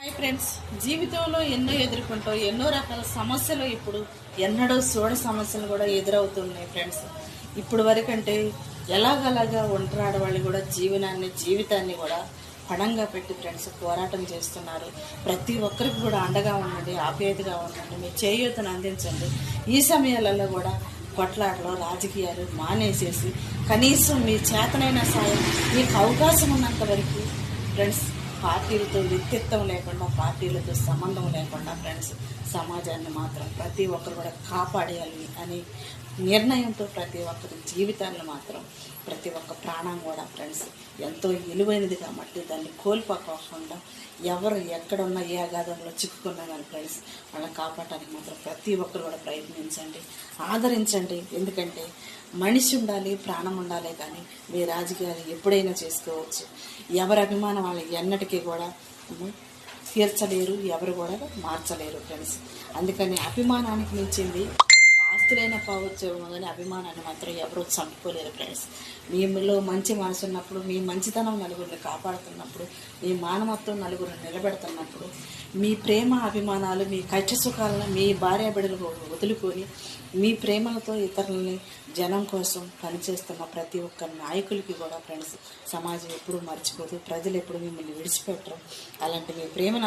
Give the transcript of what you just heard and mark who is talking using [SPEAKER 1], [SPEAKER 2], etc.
[SPEAKER 1] Hi friends, జీవితంలో ఎన్నో ఎదుర్కొంటాం, ఎన్నో రకాల సమస్యలు ఇప్పుడు ఎన్నడో సమస్యలు కూడా ఎదురవుతున్నాయి ఫ్రెండ్స్. ఇప్పుడు వరకంటే ఎలాగలాగా ఒంటరి ఆడవాళ్ళు కూడా జీవితాన్ని కూడా పణంగా పెట్టి ఫ్రెండ్స్ పోరాటం చేస్తున్నారు. ప్రతి ఒక్కరికి కూడా అండగా ఉండండి, ఆప్యాయతగా ఉండండి, మీ చేయూతను అందించండి. ఈ సమయాలలో కూడా కొట్లాటలో రాజకీయాలు మానేసేసి కనీసం మీ చేతనైన సాయం మీకు అవకాశం ఉన్నంత వరకు ఫ్రెండ్స్, పార్టీలతో వ్యక్తిత్వం లేకుండా, పార్టీలతో సంబంధం లేకుండా ఫ్రెండ్స్, సమాజాన్ని మాత్రం ప్రతి ఒక్కరు కూడా కాపాడేయాలి అని నిర్ణయంతో ప్రతి ఒక్కరి జీవితాన్ని మాత్రం, ప్రతి ఒక్క ప్రాణం కూడా ఫ్రెండ్స్ ఎంతో విలువైనది కాబట్టి దాన్ని కోల్పోకుండా ఎవరు ఎక్కడున్నా ఏ అగాధంలో చిక్కుకున్నా కానీ ఫ్రెండ్స్ వాళ్ళని కాపాడటానికి మాత్రం ప్రతి ఒక్కరు కూడా ప్రయత్నించండి, ఆదరించండి. ఎందుకంటే మనిషి ఉండాలి, ప్రాణం ఉండాలి, కానీ మీ రాజకీయాలు ఎప్పుడైనా చేసుకోవచ్చు. ఎవరి అభిమానం వాళ్ళు ఎన్నటికీ కూడా తీర్చలేరు, ఎవరు కూడా మార్చలేరు ఫ్రెండ్స్. అందుకని అభిమానానికి మించింది ఆస్తులైనా కావచ్చు, కానీ అభిమానాన్ని మాత్రం ఎవరూ చంపుకోలేరు ఫ్రెండ్స్. మీలో మంచి మనసు ఉన్నప్పుడు, మీ మంచితనం నలుగురిని కాపాడుతున్నప్పుడు, మీ మానవత్వం నలుగురిని నిలబెడుతున్నప్పుడు, మీ ప్రేమ అభిమానాలు, మీ కష్ట సుఖాలను మీ భార్య బిడ్డలు వదులుకొని మీ ప్రేమలతో ఇతరులని జనం కోసం పనిచేస్తున్న ప్రతి ఒక్క నాయకులకి కూడా ఫ్రెండ్స్ సమాజం ఎప్పుడూ మర్చిపోదు, ప్రజలు ఎప్పుడు మిమ్మల్ని విడిచిపెట్టరు. అలాంటి మీ ప్రేమ